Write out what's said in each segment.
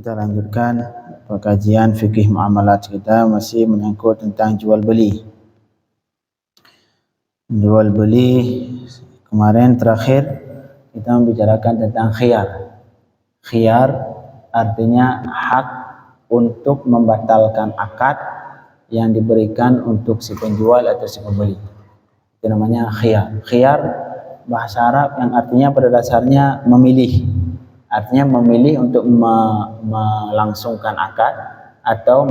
Kita lanjutkan kajian fikih muamalat kita, masih menyangkut tentang jual beli. Jual beli kemarin terakhir kita membicarakan tentang khiyar. Khiyar artinya hak untuk membatalkan akad yang diberikan untuk si penjual atau si pembeli. Itu namanya khiyar. Khiyar bahasa Arab yang artinya pada dasarnya memilih. Artinya memilih untuk melangsungkan akad atau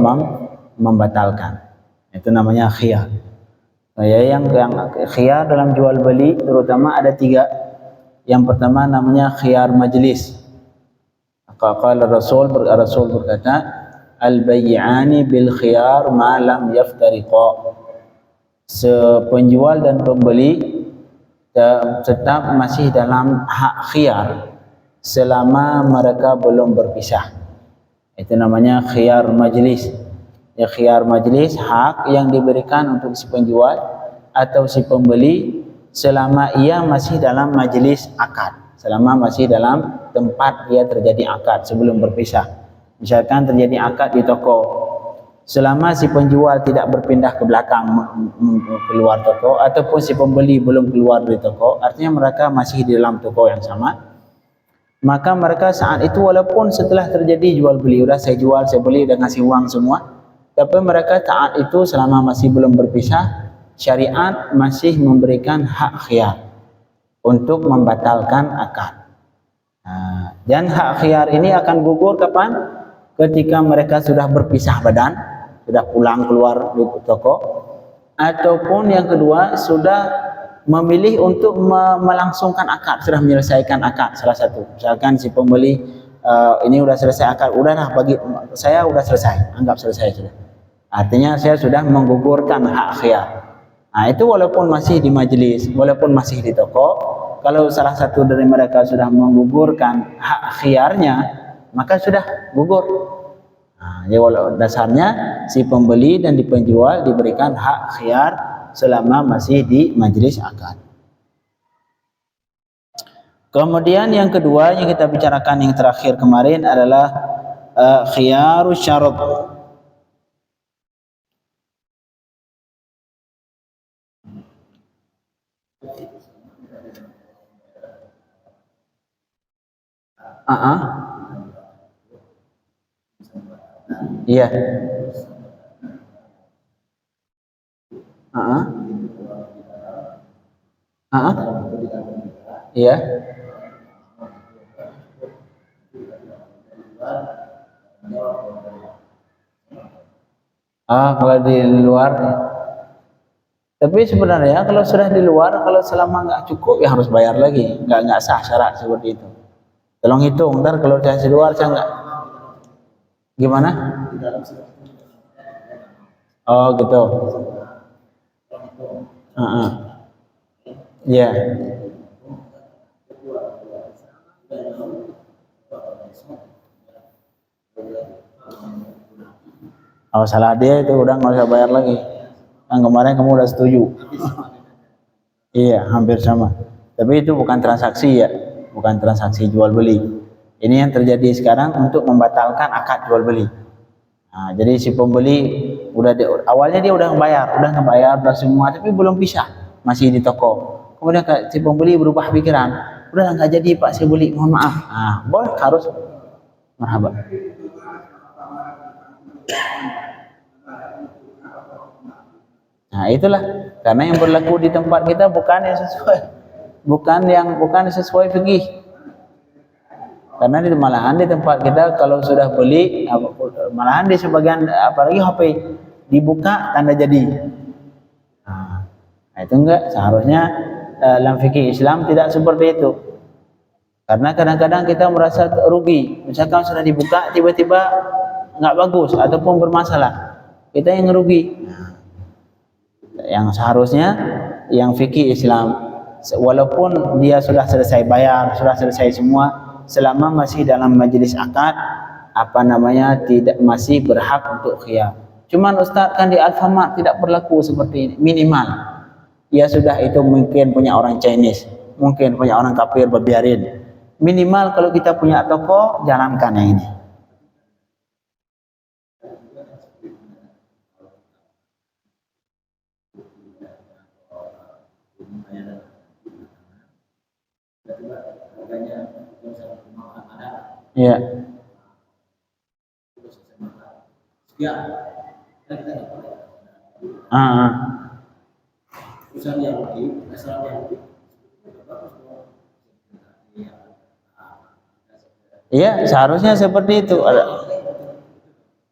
membatalkan. Itu namanya khiyar. Yang khiyar dalam jual beli terutama ada 3. Yang pertama namanya khiyar majlis. Qala Rasul berkata, al-bay'ani bil khiyar ma lam yaftariqa. Penjual dan pembeli tetap masih dalam hak khiyar selama mereka belum berpisah. Itu namanya khiyar majlis. Ya, khiyar majlis hak yang diberikan untuk si penjual atau si pembeli selama ia masih dalam majlis akad, selama masih dalam tempat dia terjadi akad sebelum berpisah. Misalkan terjadi akad di toko, selama si penjual tidak berpindah ke belakang keluar toko ataupun si pembeli belum keluar dari toko, artinya mereka masih di dalam toko yang sama, maka mereka saat itu walaupun setelah terjadi jual beli, udah saya jual, saya beli, udah ngasih uang semua, tapi mereka saat itu selama masih belum berpisah, syariat masih memberikan hak khiyar untuk membatalkan akad. Dan hak khiyar ini akan gugur kapan? Ketika mereka sudah berpisah badan, sudah pulang keluar di toko, ataupun yang kedua sudah memilih untuk melangsungkan akad, sudah menyelesaikan akad salah satu. Misalkan si pembeli ini sudah selesai akad, udahlah bagi saya sudah selesai, anggap selesai sudah. Artinya saya sudah menggugurkan hak khiyar. Nah, itu walaupun masih di majelis, walaupun masih di toko, kalau salah satu dari mereka sudah menggugurkan hak khiyarnya, maka sudah gugur. Nah, jadi walau dasarnya si pembeli dan di penjual diberikan hak khiyar selama masih di majelis akad. Kemudian yang kedua yang kita bicarakan yang terakhir kemarin adalah khiyarus syarat. Iya. Iya. Kalau di luar. Tapi sebenarnya kalau sudah di luar, kalau selama nggak cukup ya harus bayar lagi, nggak sah syarat seperti itu. Tolong hitung, ntar kalau saya di luar saya nggak. Gimana? Oh gitu. Iya. Oh salah dia itu, udah nggak usah bayar lagi. Yang kemarin kamu udah setuju. Iya, hampir sama. Tapi itu bukan transaksi ya, bukan transaksi jual beli. Ini yang terjadi sekarang untuk membatalkan akad jual beli. Nah, jadi si pembeli awalnya dia udah ngebayar udah semua, tapi belum pisah, masih di toko. Kemudian si pembeli berubah pikiran, udah nggak jadi Pak, saya beli, mohon maaf. Nah, boleh, harus marhaba. Nah, itulah karena yang berlaku di tempat kita bukan yang sesuai fikih. Karena malahan di tempat kita kalau sudah beli, malahan di sebagian apalagi HP dibuka tanda jadi. Nah, itu enggak, seharusnya dalam fikih Islam tidak seperti itu. Karena kadang-kadang kita merasa rugi. Misalkan sudah dibuka tiba-tiba enggak bagus ataupun bermasalah, kita yang rugi. Yang seharusnya yang fikih Islam, walaupun dia sudah selesai bayar, sudah selesai semua, selama masih dalam majelis akad, tidak masih berhak untuk khiyar. Cuman Ustaz, kan di Alfamart tidak berlaku seperti ini. Minimal ya sudah, itu mungkin punya orang Chinese, mungkin punya orang kafir, biarin. Minimal kalau kita punya toko, jalankan yang ini. Ya. Ah, iya, seharusnya seperti itu.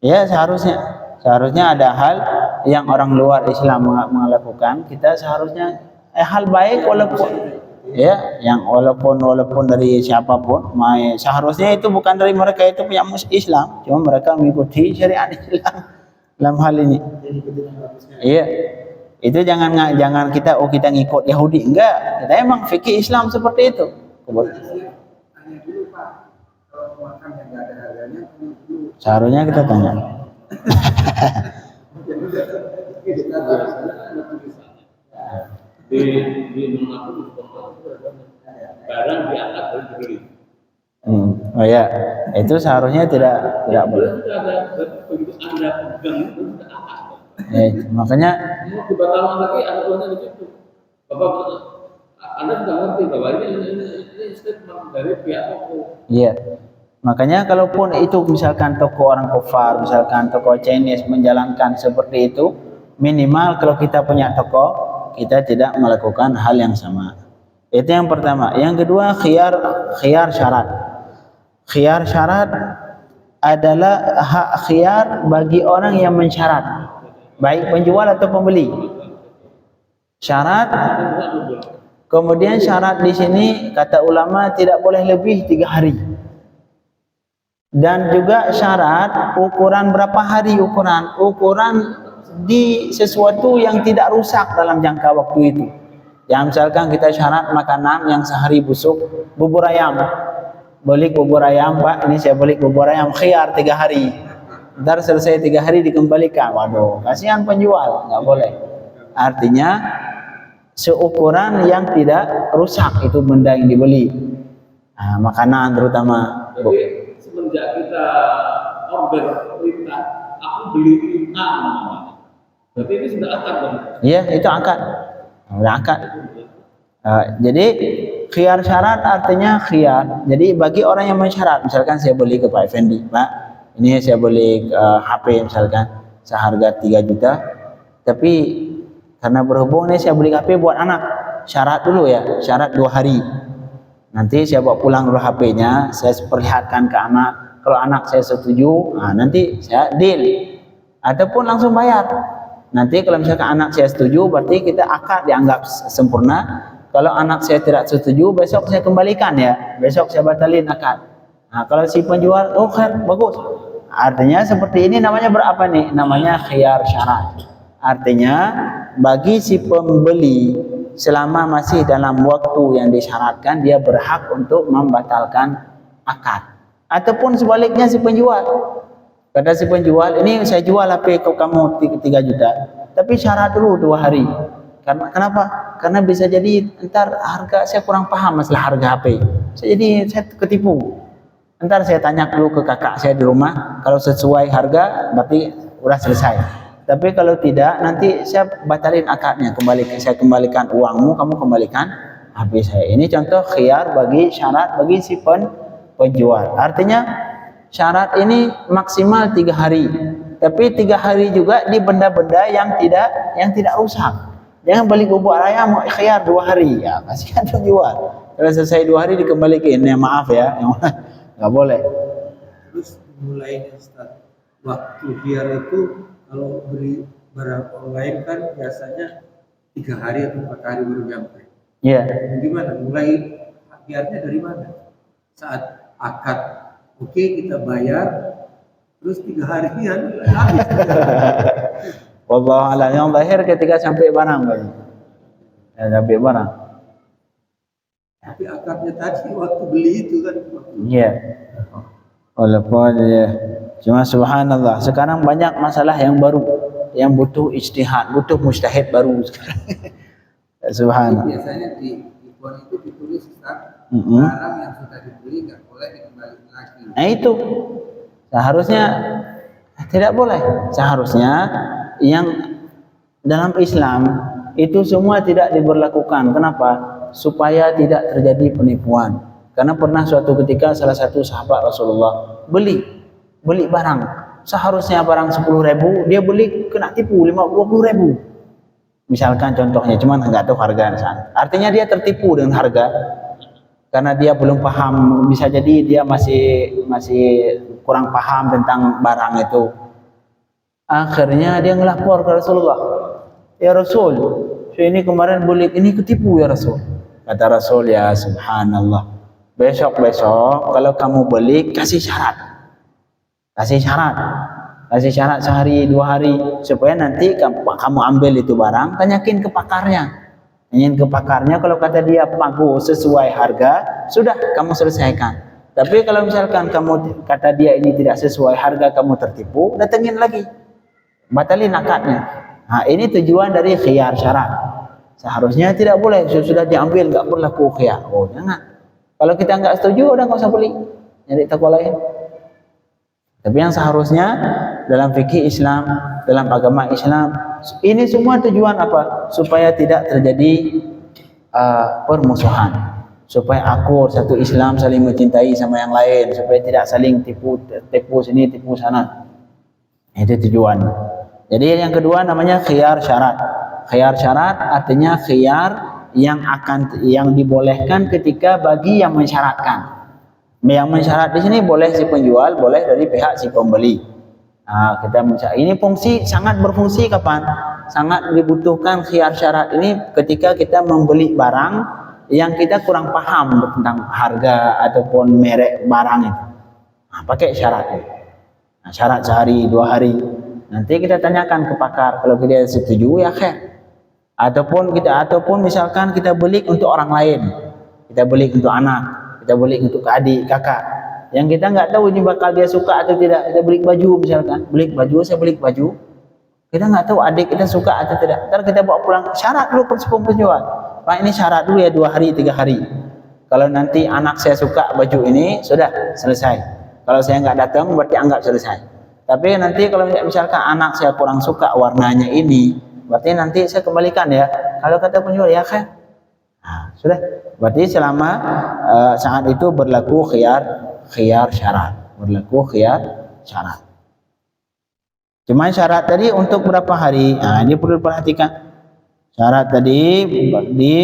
Ya, seharusnya ada hal yang orang luar Islam melakukan, kita seharusnya hal baik walaupun ya, yang walaupun dari siapapun, seharusnya itu bukan dari mereka, itu punya Islam, cuma mereka mengikuti syariat Islam dalam hal ini. Iya, itu jangan kita ngikut Yahudi, enggak, kita emang fikih Islam seperti itu. Seharusnya kita tanya. Barang diangkat dan dibeli. Oh ya, itu seharusnya tidak boleh. Begitu Anda pegang itu sudah angkat. Makanya dibatalkan lagi ada tulisan di situ. Bapak Anda sudah ngerti bahwa ini statement dari pihak toko. Iya. Makanya kalaupun itu misalkan toko orang kafir, misalkan toko Chinese menjalankan seperti itu, minimal kalau kita punya toko, kita tidak melakukan hal yang sama. Itu yang pertama. Yang kedua, khiyar syarat. Khiyar syarat adalah hak khiyar bagi orang yang mensyarat, baik penjual atau pembeli. Syarat. Kemudian syarat di sini kata ulama tidak boleh lebih 3 hari. Dan juga syarat ukuran berapa hari ukuran di sesuatu yang tidak rusak dalam jangka waktu itu. Yang misalkan kita syarat makanan yang sehari busuk, bubur ayam. Beli bubur ayam, Pak, ini saya beli bubur ayam, khiyar 3 hari. Ntar selesai 3 hari dikembalikan. Waduh, kasihan penjual, nggak boleh. Artinya seukuran yang tidak rusak itu benda yang dibeli. Nah, makanan terutama. Jadi semenjak kita order perintah, aku beli A namanya. Berarti ini sudah akad dong? Iya, itu akad. Udah akad. Jadi khiyar syarat artinya khiyar. Jadi bagi orang yang mensyarat, misalkan saya beli ke Pak Effendi, Pak, ini saya beli HP misalkan seharga 3 juta, tapi karena berhubung ini saya beli HP buat anak, syarat dulu ya, syarat 2 hari. Nanti saya bawa pulang dulu HP-nya, saya perlihatkan ke anak. Kalau anak saya setuju, nanti saya deal. Ataupun langsung bayar. Nanti kalau misalkan anak saya setuju, berarti kita akad dianggap sempurna. Kalau anak saya tidak setuju, besok saya kembalikan ya. Besok saya batalin akad. Nah, kalau si penjual, oh khair, bagus. Artinya seperti ini namanya berapa nih? Namanya khiyar syarat. Artinya bagi si pembeli selama masih dalam waktu yang disyaratkan, dia berhak untuk membatalkan akad. Ataupun sebaliknya si penjual, kata si penjual, ini saya jual HP ke kamu 3 juta, tapi syarat dulu 2 hari. Kenapa? Karena bisa jadi ntar harga saya kurang paham masalah harga HP. Saya ketipu. Ntar saya tanya dulu ke kakak saya di rumah, kalau sesuai harga berarti udah selesai. Tapi kalau tidak, nanti saya batalin akadnya, saya kembalikan uangmu, kamu kembalikan HP saya. Ini contoh khiyar bagi syarat bagi si penjual. Artinya syarat ini maksimal 3 hari. Tapi 3 hari juga di benda-benda yang tidak rusak. Jangan beli bubur ayam mau khiyar 2 hari. Ya, kasihan penjual. Kalau selesai 2 hari dikembalikan, ya maaf ya, nggak boleh. Terus mulainya start waktu khiyar itu kalau beli barang online kan biasanya 3 hari atau 4 hari baru nyampe. Iya. Gimana? Mulai khiyarnya dari mana? Saat akad, oke, kita bayar, terus 3 harian habis. Wallahu a'lam. Yang lahir ketika sampai barang, sampai barang. Tapi akadnya tadi waktu beli itu kan. Iya. Walaupun ya, cuma subhanallah, sekarang banyak masalah yang baru, yang butuh ijtihad, butuh mujtahid baru sekarang. Subhanallah. Biasanya di pon itu ditulis barang yang sudah dibeli nggak boleh dikembalikan lagi. Nah itu seharusnya tidak boleh. Seharusnya yang dalam Islam itu semua tidak diberlakukan. Kenapa? Supaya tidak terjadi penipuan. Karena pernah suatu ketika salah satu sahabat Rasulullah beli barang, seharusnya barang 10.000, dia beli kena tipu 50.000. Misalkan contohnya, cuman nggak tahu harga. Artinya dia tertipu dengan harga karena dia belum paham, bisa jadi dia masih kurang paham tentang barang itu. Akhirnya dia ngelapor ke Rasulullah, ya Rasul, saya ini kemarin beli ini ketipu ya Rasul. Kata Rasul, ya subhanallah, besok kalau kamu beli kasih syarat sehari 2 hari supaya nanti kamu ambil itu barang, tanyakin ke pakarnya, kalau kata dia bagus sesuai harga, sudah kamu selesaikan. Tapi kalau misalkan kamu kata dia ini tidak sesuai harga, kamu tertipu, datengin lagi, batalin akadnya. Nah, ini tujuan dari khiyar syarat. Seharusnya tidak boleh, sudah diambil nggak berlaku khiyar. Oh jangan. Kalau kita nggak setuju, udah nggak usah beli, nyari toko lain. Tapi yang seharusnya dalam fikih Islam, dalam agama Islam, ini semua tujuan apa? Supaya tidak terjadi permusuhan, supaya akur satu Islam saling mencintai sama yang lain, supaya tidak saling tipu sini tipu sana. Itu tujuan. Jadi yang kedua namanya khiyar syarat. Khiyar syarat artinya khiyar yang dibolehkan ketika bagi yang mensyaratkan. Yang mensyarat di sini boleh si penjual, boleh dari pihak si pembeli. Nah, ini sangat berfungsi kapan? Sangat dibutuhkan khiyar syarat ini ketika kita membeli barang yang kita kurang paham tentang harga ataupun merek barang itu. Nah, pakai syarat ini. Nah, syarat sehari 2 hari. Nanti kita tanyakan ke pakar, kalau dia setuju ya khair. Ataupun misalkan kita beli untuk orang lain, kita beli untuk anak, kita beli untuk adik, kakak, yang kita nggak tahu ini bakal dia suka atau tidak. Kita beli baju misalkan, saya beli baju, kita nggak tahu adik kita suka atau tidak. Ntar kita bawa pulang, syarat dulu penjual, Pak ini syarat dulu ya 2 hari 3 hari. Kalau nanti anak saya suka baju ini, sudah selesai. Kalau saya nggak datang berarti anggap selesai. Tapi nanti kalau misalkan anak saya kurang suka warnanya ini, berarti nanti saya kembalikan ya. Kalau kata penjual ya khair. Nah, sudah. Berarti selama saat itu berlaku khiyar syarat. Cuma syarat tadi untuk berapa hari? Nah, ini perlu diperhatikan. Syarat tadi di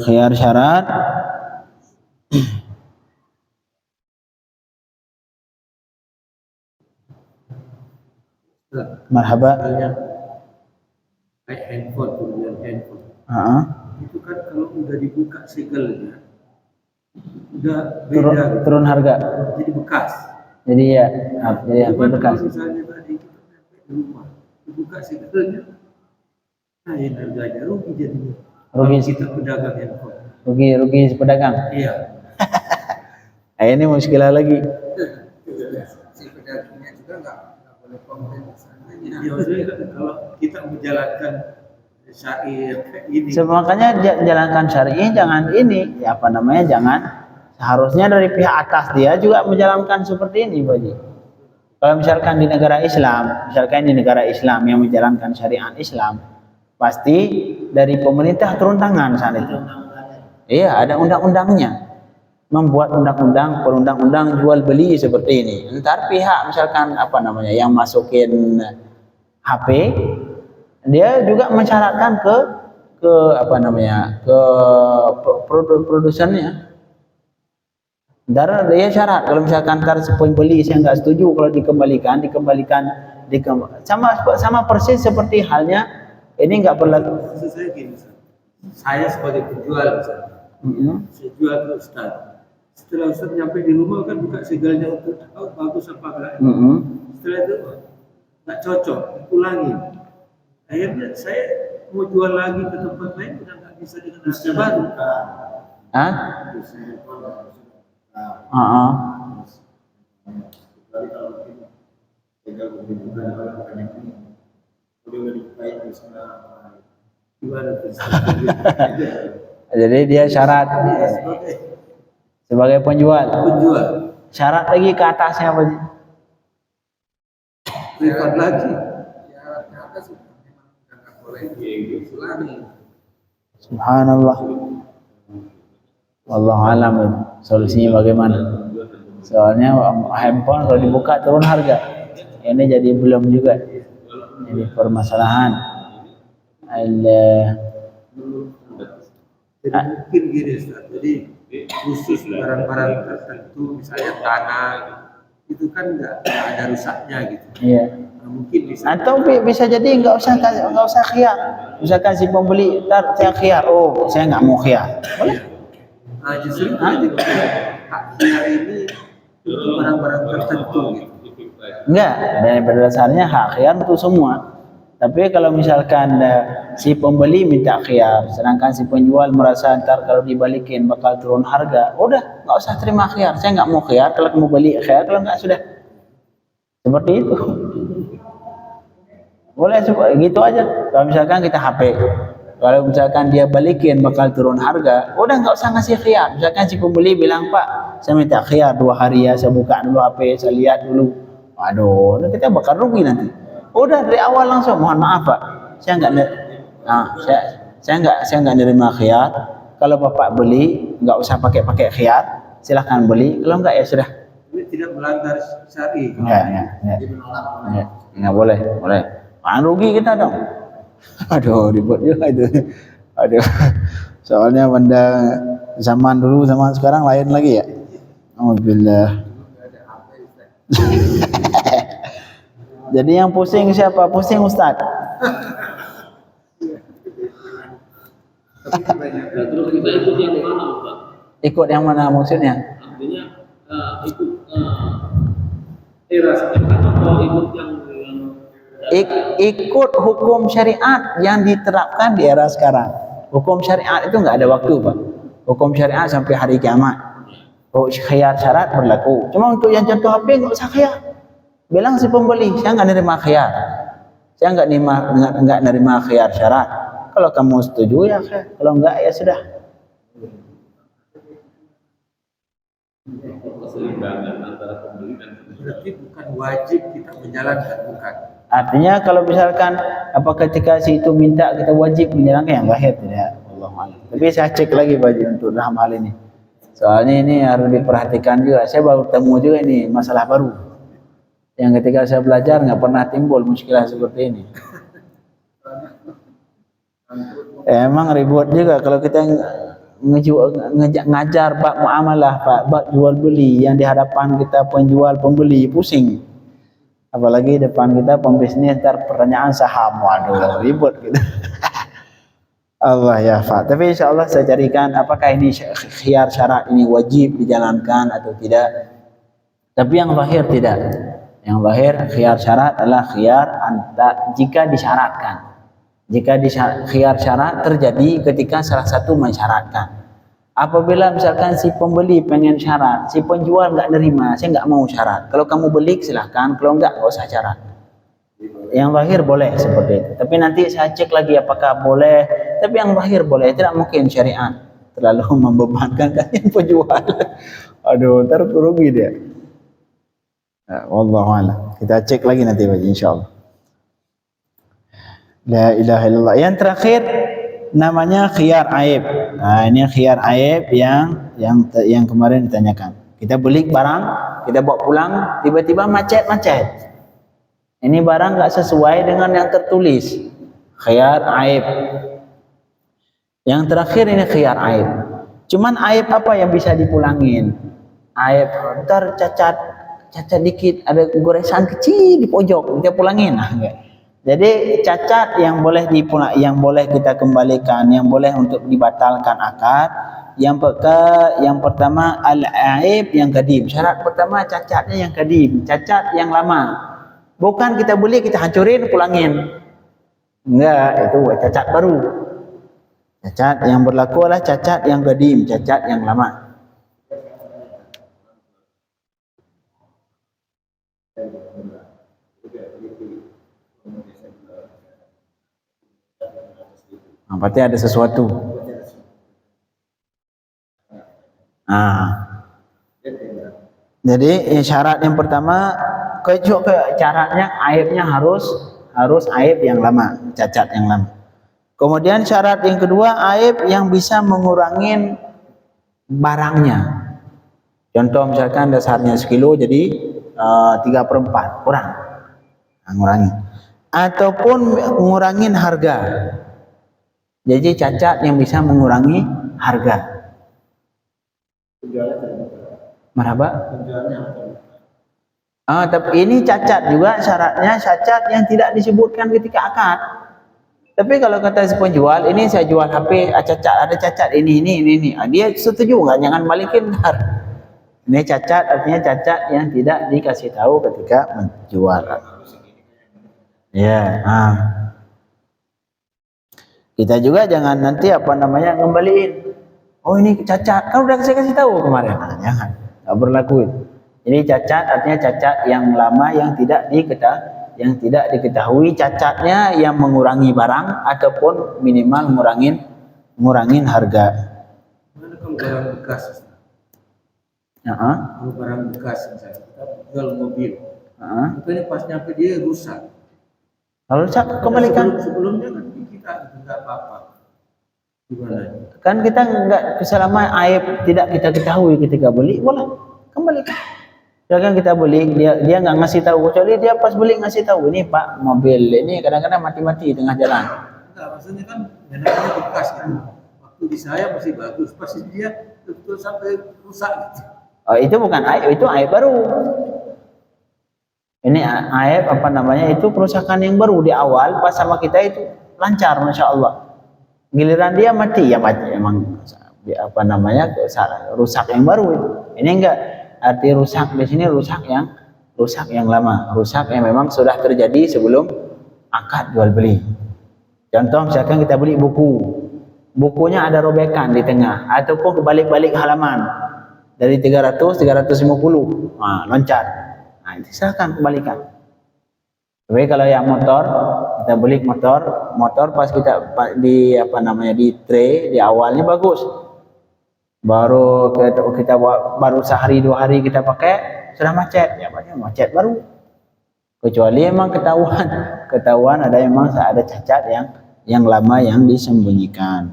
khiyar syarat marhaba. Handphone. Itu kan kalau udah dibuka segelnya, udah beda. Turun harga. Jadi bekas. Jadi ya, jadi bekas. Kalau misalnya tadi kita sampai di rumah, dibuka segelnya, nah ini harganya rugi jadinya. Rugi kita pedagang handphone. Rugi si pedagang. Iya. Nah, ini muskilah lagi. Si pedagangnya juga nggak boleh komplain. Kalau kita menjalankan syariah ini, makanya jalankan syariah, jangan jangan seharusnya dari pihak atas dia juga menjalankan seperti ini, Pak Ji. Kalau misalkan di negara Islam yang menjalankan syariat Islam, pasti dari pemerintah turun tangan saat itu. Iya, ada undang-undangnya. Membuat perundang-undang jual beli seperti ini. Ntar pihak misalkan yang masukin HP, dia juga mensyaratkan ke produsennya. Ntar dia syarat kalau misalkan pembeli saya nggak setuju, kalau dikembalikan sama persis seperti halnya ini nggak berlaku. Saya sebagai penjual saya jual ke Ustaz. Setelah Ustaz nyampe di rumah kan buka segelnya untuk tahu bagus apa enggak. Setelah itu nggak cocok, ulangin. Akhirnya saya mau jual lagi ke tempat lain udah nggak bisa dengan harga baru. Jadi dia syarat sebagai penjual. Syarat lagi ke atasnya apa? Privat lagi. Subhanallah. Wallahu alam solusinya bagaimana. Soalnya handphone kalau dibuka turun harga. Ini jadi belum juga. Jadi permasalahan. Jadi mungkin gini Ustaz, jadi khusus barang-barang tertentu misalnya tanah itu kan nggak ada rusaknya gitu. Iya. Nah, mungkin bisa. Atau bisa jadi nggak usah khiyar. Misalkan si pembeli ntar saya khiyar, oh saya nggak mau khiyar. Boleh? Nah, justru itu jadi hak khiyar ini untuk barang-barang tertentu gitu. Enggak, dan pada dasarnya hak khiyar untuk semua. Tapi kalau misalkan si pembeli minta khiyar, sedangkan si penjual merasa ntar kalau dibalikin bakal turun harga, udah nggak usah terima khiyar. Saya nggak mau khiyar, kalau mau beli khiyar, kalau nggak sudah. Seperti itu. Boleh gitu aja. Kalau misalkan kita HP, kalau misalkan dia balikin bakal turun harga, udah nggak usah ngasih khiyar. Misalkan si pembeli bilang, Pak, saya minta khiyar 2 hari ya, saya buka dulu HP, saya lihat dulu. Waduh, kita bakal rugi nanti. Udah dari awal langsung, mohon maaf Pak, saya nggak nerima khiyar. Kalau Bapak beli, nggak usah pakai khiyar, silahkan beli. Kalau nggak ya sudah. Ini tidak melanggar syari. Nggak boleh. Rugi kita dong. Aduh, ribet juga itu. Aduh, soalnya benda zaman dulu zaman sekarang lain lagi ya. Alhamdulillah. Jadi yang pusing siapa? Pusing Ustaz. Nah, terus kita ikut yang mana Ustaz? Ikut yang mana maksudnya? Artinya ikut era sekarang atau ikut yang Ikut hukum syariat yang diterapkan di era sekarang. Hukum syariat itu nggak ada waktu Pak. Hukum syariat sampai hari kiamat. Oh, khiyar syarat berlaku. Cuma untuk yang contoh HP nggak usah khiyar. Bilang si pembeli, saya nggak nerima khiyar. Saya nggak nerima khiyar syarat. Kalau kamu setuju ya khiyar. Kalau enggak ya sudah. keseimbangan antara pembeli dan penjual. Berarti bukan wajib kita menjalankan, bukan. Artinya kalau misalkan apa ketika si itu minta kita wajib menjalankan yang zahir tidak. Wallahualam. Tapi saya cek lagi Pak untuk dalam hal ini. Soalnya ini harus diperhatikan juga. Saya baru temu juga ini masalah baru. Yang ketika saya belajar nggak pernah timbul muskilah seperti ini. Emang ribut juga kalau kita ngajar bab muamalah, bab jual beli yang di hadapan kita penjual pembeli pusing. Apalagi depan kita pembisnis ntar pertanyaan saham, waduh ribut gitu. Allah ya Pak. Tapi insya Allah saya carikan apakah ini khiyar syarat ini wajib dijalankan atau tidak. Tapi yang zahir tidak. Yang zahir khiyar syarat adalah khiyar jika disyaratkan. Jika khiyar syarat terjadi ketika salah satu mensyaratkan. Apabila misalkan si pembeli pengen syarat, si penjual nggak nerima, saya nggak mau syarat. Kalau kamu beli silahkan, kalau nggak usah syarat. Yang zahir boleh seperti itu. Tapi nanti saya cek lagi apakah boleh. Tapi yang zahir boleh, tidak mungkin syariat terlalu membebankan kan yang penjual. Aduh, ntar rugi dia. Wallahualam. Kita cek lagi nanti Pak, insyaallah. La ilaha illallah. Yang terakhir namanya khiyar aib. Nah, ini khiyar aib yang kemarin ditanyakan. Kita beli barang, kita bawa pulang, tiba-tiba macet. Ini barang nggak sesuai dengan yang tertulis. Khiyar aib. Yang terakhir ini khiyar aib. Cuman aib apa yang bisa dipulangin? Aib ntar cacat dikit, ada goresan kecil di pojok, kita pulangin. Nah, jadi cacat yang boleh kita kembalikan, yang boleh untuk dibatalkan akad. Yang pertama al-aib yang kadim. Syarat pertama cacatnya yang kadim, cacat yang lama. Bukan kita beli kita hancurin pulangin. Enggak, itu cacat baru. Cacat yang berlaku adalah cacat yang kadim, cacat yang lama. Berarti ada sesuatu. Jadi syarat yang pertama syaratnya aibnya harus aib yang lama, cacat yang lama. Kemudian syarat yang kedua aib yang bisa mengurangi barangnya. Contoh misalkan dasarnya 1 kilo jadi 3/4 kurang, ngurangi. Ataupun ngurangin harga, jadi cacat yang bisa mengurangi harga. Penjualnya terbuka. Marhaba. Penjualnya terbuka. Tapi ini cacat juga, syaratnya cacat yang tidak disebutkan ketika akad. Tapi kalau kata si penjual, ini saya jual HP, ada cacat ini. Dia setuju nggak? Jangan balikin. Ini cacat, artinya cacat yang tidak dikasih tahu ketika menjual. Ya. Kita juga jangan nanti ngembaliin. Oh ini cacat, kan udah saya kasih tahu kemarin. Jangan, nggak berlaku itu. Jadi cacat artinya cacat yang lama yang tidak diketahui cacatnya yang mengurangi barang ataupun minimal ngurangin harga. Mana kalau barang bekas? Heeh. Kalau barang bekas misalnya kita jual mobil, makanya pas nyampe dia rusak. Kalau rusak kembalikan. Sebelumnya kan kita nggak apa-apa. Gimana? Kan kita nggak selama aib tidak kita ketahui ketika beli, boleh kembalikan. Misalkan kita beli, dia nggak ngasih tahu, kecuali dia pas beli ngasih tahu, ini Pak mobil ini kadang-kadang mati-mati tengah jalan. Enggak, maksudnya kan namanya bekas kan. Waktu di saya masih bagus, pasti dia betul sampai rusak. Oh, itu bukan aib, itu aib baru. Ini aib itu kerusakan yang baru. Di awal pas sama kita itu lancar, masya Allah. Giliran dia mati ya mati, emang rusak yang baru itu. Ini enggak, arti rusak di sini rusak yang lama, rusak yang memang sudah terjadi sebelum akad jual beli. Contoh misalkan kita beli bukunya ada robekan di tengah ataupun kebalik-balik halaman dari 350, loncat. Itu silakan kembalikan. Tapi kalau yang motor, kita beli motor pas kita di di tray di awalnya bagus. Baru sehari 2 hari kita pakai sudah macet, ya macet baru. Kecuali emang ketahuan ada cacat yang lama yang disembunyikan.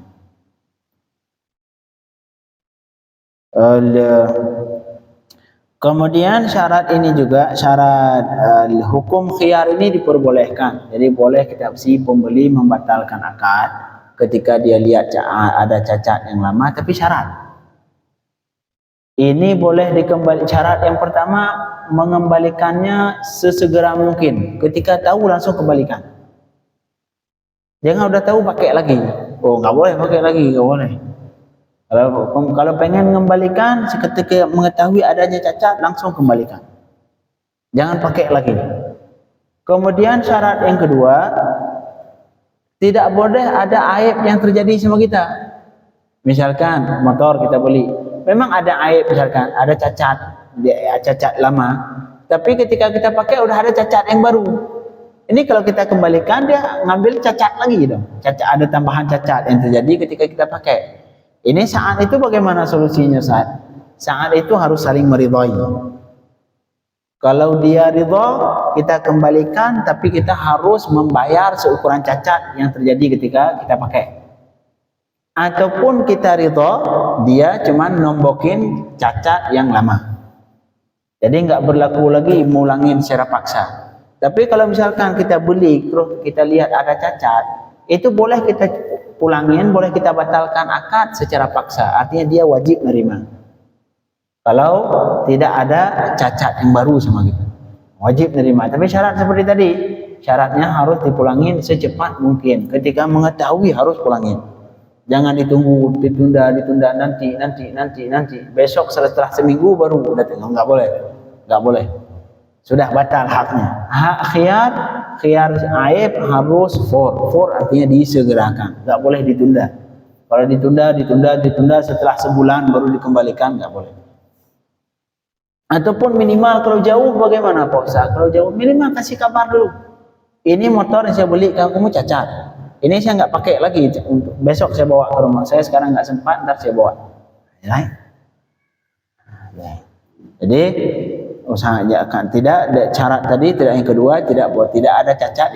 Kemudian syarat ini juga hukum khiyar ini diperbolehkan. Jadi boleh si pembeli membatalkan akad ketika dia lihat ada cacat yang lama, tapi syarat ini boleh syarat yang pertama mengembalikannya sesegera mungkin. Ketika tahu langsung kembalikan. Jangan udah tahu pakai lagi. Oh nggak boleh pakai lagi, nggak boleh. Kalau pengen mengembalikan, seketika mengetahui adanya cacat, langsung kembalikan. Jangan pakai lagi. Kemudian syarat yang kedua, tidak boleh ada aib yang terjadi sama kita. Misalkan motor kita beli, memang ada aib, misalkan ada cacat lama, tapi ketika kita pakai udah ada cacat yang baru. Ini kalau kita kembalikan, dia ngambil cacat lagi dong. Ada tambahan cacat yang terjadi ketika kita pakai. Ini saat itu bagaimana solusinya saat? Saat itu harus saling meridhai. Kalau dia ridha, kita kembalikan, tapi kita harus membayar seukuran cacat yang terjadi ketika kita pakai. Ataupun kita ridha, dia cuman nombokin cacat yang lama. Jadi nggak berlaku lagi mulangin secara paksa. Tapi kalau misalkan kita beli, terus kita lihat ada cacat, itu boleh kita pulangin, boleh kita batalkan akad secara paksa. Artinya dia wajib menerima. Kalau tidak ada cacat yang baru sama kita, wajib menerima. Tapi syarat seperti tadi, syaratnya harus dipulangin secepat mungkin. Ketika mengetahui harus pulangin. Jangan ditunggu, ditunda nanti. Besok setelah seminggu baru datang. Nggak boleh. Sudah batal haknya. Hak khiyar aib harus for artinya disegerakan, nggak boleh ditunda. Kalau ditunda setelah sebulan baru dikembalikan, nggak boleh. Ataupun minimal kalau jauh bagaimana Pak Ustaz? Kalau jauh minimal kasih kabar dulu. Ini motor yang saya beli kamu cacat. Ini saya nggak pakai lagi, untuk besok saya bawa ke rumah. Saya sekarang nggak sempat, ntar saya bawa. Jadi usaha tidak syarat tadi, tidak yang kedua tidak ada cacat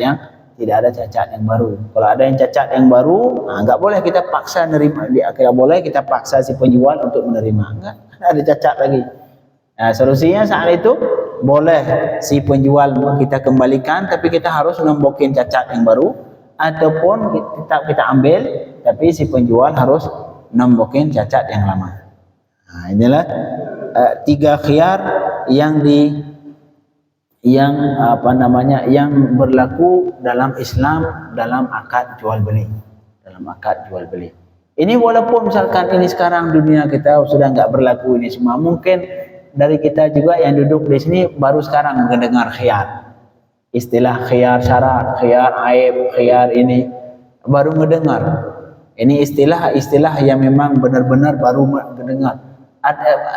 tidak ada cacat yang baru. Kalau ada yang cacat yang baru, enggak boleh kita paksa nerima, tidak boleh kita paksa si penjual untuk menerima. Enggak, ada cacat lagi. Nah, solusinya saat itu boleh si penjual kita kembalikan, tapi kita harus nembokin cacat yang baru, ataupun tetap kita ambil, tapi si penjual harus nembokin cacat yang lama. Nah, inilah 3 khiyar yang berlaku dalam Islam dalam akad jual beli. Dalam akad jual beli. Ini walaupun misalkan ini sekarang dunia kita sudah enggak berlaku ini semua, mungkin dari kita juga yang duduk di sini baru sekarang mendengar khiyar. Istilah khiyar syarat, khiyar aib, khiyar ini baru mendengar. Ini istilah yang memang benar-benar baru mendengar.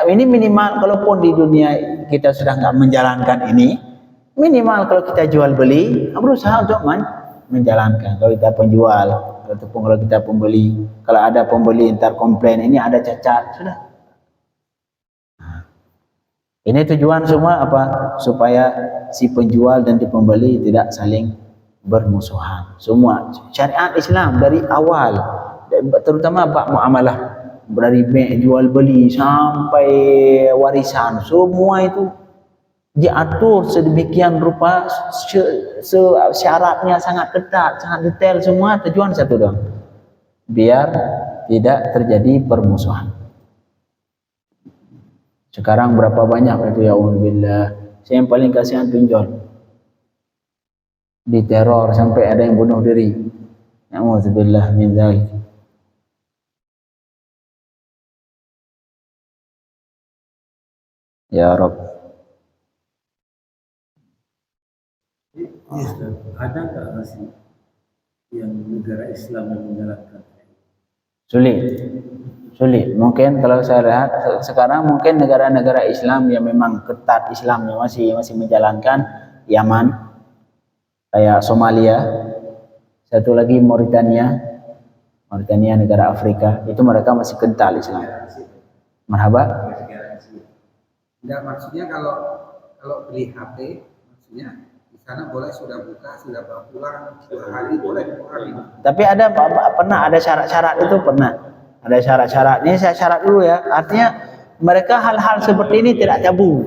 Ini minimal kalaupun di dunia kita sudah enggak menjalankan ini, minimal kalau kita jual beli berusaha untuk menjalankan. Kalau kita penjual ataupun kalau kita pembeli, kalau ada pembeli entar komplain ini ada cacat, sudah. Ini tujuan semua apa? Supaya si penjual dan si pembeli tidak saling bermusuhan. Semua syariat Islam dari awal, terutama bab muamalah, dari jual beli sampai warisan, semua itu diatur sedemikian rupa, syaratnya sangat ketat, sangat detail semua. Tujuan satu doang, biar tidak terjadi permusuhan. Sekarang berapa banyak itu ya Allah. Saya yang paling kasihan pinjol, diteror sampai ada yang bunuh diri. Na'udzubillah min dzalik. Ya Rabb. Ada nggak masih yang negara Islam yang menjalankan? Sulit. Mungkin kalau saya lihat sekarang mungkin negara-negara Islam yang memang ketat Islamnya masih menjalankan, Yaman, kayak Somalia, satu lagi Mauritania negara Afrika, itu mereka masih kental Islam. Marhaba. Enggak, maksudnya kalau beli HP, maksudnya di sana boleh sudah buka, sudah pulang 2 hari boleh pulang. Tapi pernah ada syarat-syarat itu, pernah. Ada syarat-syarat. Ini saya syarat dulu ya. Artinya mereka hal-hal seperti ini tidak tabu.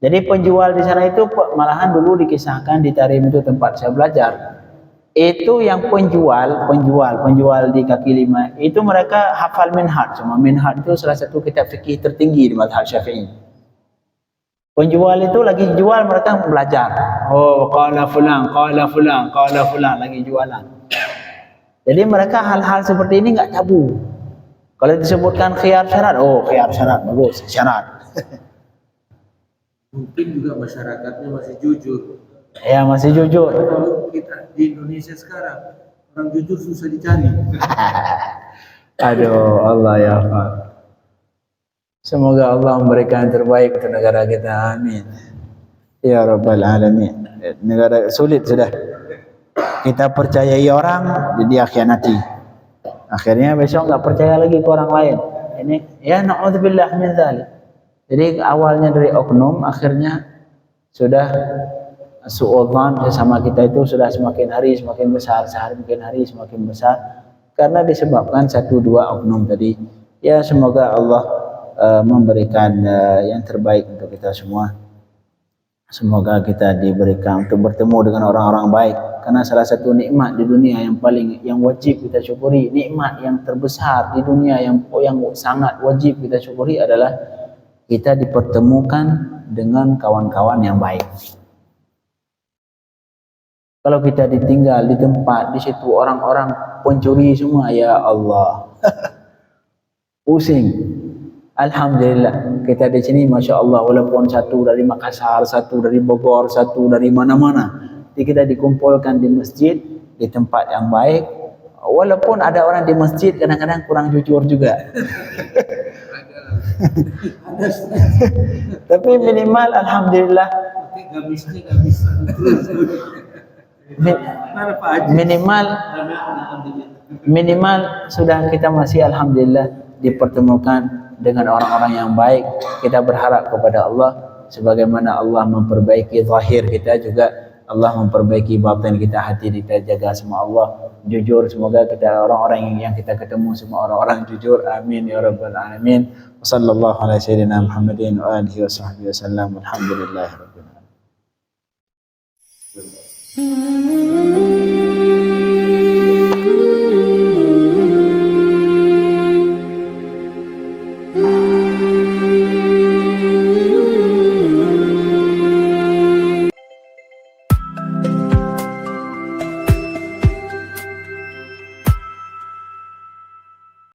Jadi penjual di sana itu malahan dulu dikisahkan di Tarim itu tempat saya belajar. Itu yang penjual di kaki 5 itu mereka hafal minhaj. Semua minhaj itu salah satu kitab fikih tertinggi di mazhab Syafi'i. Penjual itu lagi jual, mereka belajar. Oh, qala fulan lagi jualan. Jadi mereka hal-hal seperti ini enggak tabu. Kalau disebutkan khiyar syarat, oh khiyar syarat bagus, syarat. Mungkin juga masyarakatnya masih jujur. Ya, masih jujur. Kalau kita di Indonesia sekarang, orang jujur susah dicari. Aduh, Allah ya Allah. Semoga Allah memberikan yang terbaik untuk negara kita. Amin. Ya Rabbal Alamin. Negara sulit sudah. Kita percayai orang, dia khianati. Akhirnya besok enggak percaya lagi ke orang lain. Ini ya na'udzubillah min dzalik. Jadi awalnya dari oknum, akhirnya sudah suudzon sama kita itu sudah semakin hari semakin besar, semakin hari semakin besar karena disebabkan 1-2 oknum tadi. Ya semoga Allah memberikan yang terbaik untuk kita semua. Semoga kita diberikan untuk bertemu dengan orang-orang baik, karena salah satu nikmat di dunia yang wajib kita syukuri, nikmat yang terbesar di dunia yang sangat wajib kita syukuri adalah kita dipertemukan dengan kawan-kawan yang baik. Kalau kita ditinggal di tempat di situ orang-orang pencuri semua, ya Allah. Pusing. Alhamdulillah kita di sini masya Allah, walaupun satu dari Makassar, satu dari Bogor, satu dari mana-mana, kita dikumpulkan di masjid di tempat yang baik. Walaupun ada orang di masjid kadang-kadang kurang jujur juga. Tapi minimal alhamdulillah minimal sudah kita masih alhamdulillah dipertemukan dengan orang-orang yang baik. Kita berharap kepada Allah sebagaimana Allah memperbaiki zahir kita, juga Allah memperbaiki batin kita, hati kita jaga semua Allah. Jujur, semoga kita orang-orang yang kita ketemu semua orang-orang jujur. Amin ya rabbal alamin. Wassallallahu ala sayyidina Muhammadin wa alihi wa sahbihi wasallam. Alhamdulillahirabbil alamin.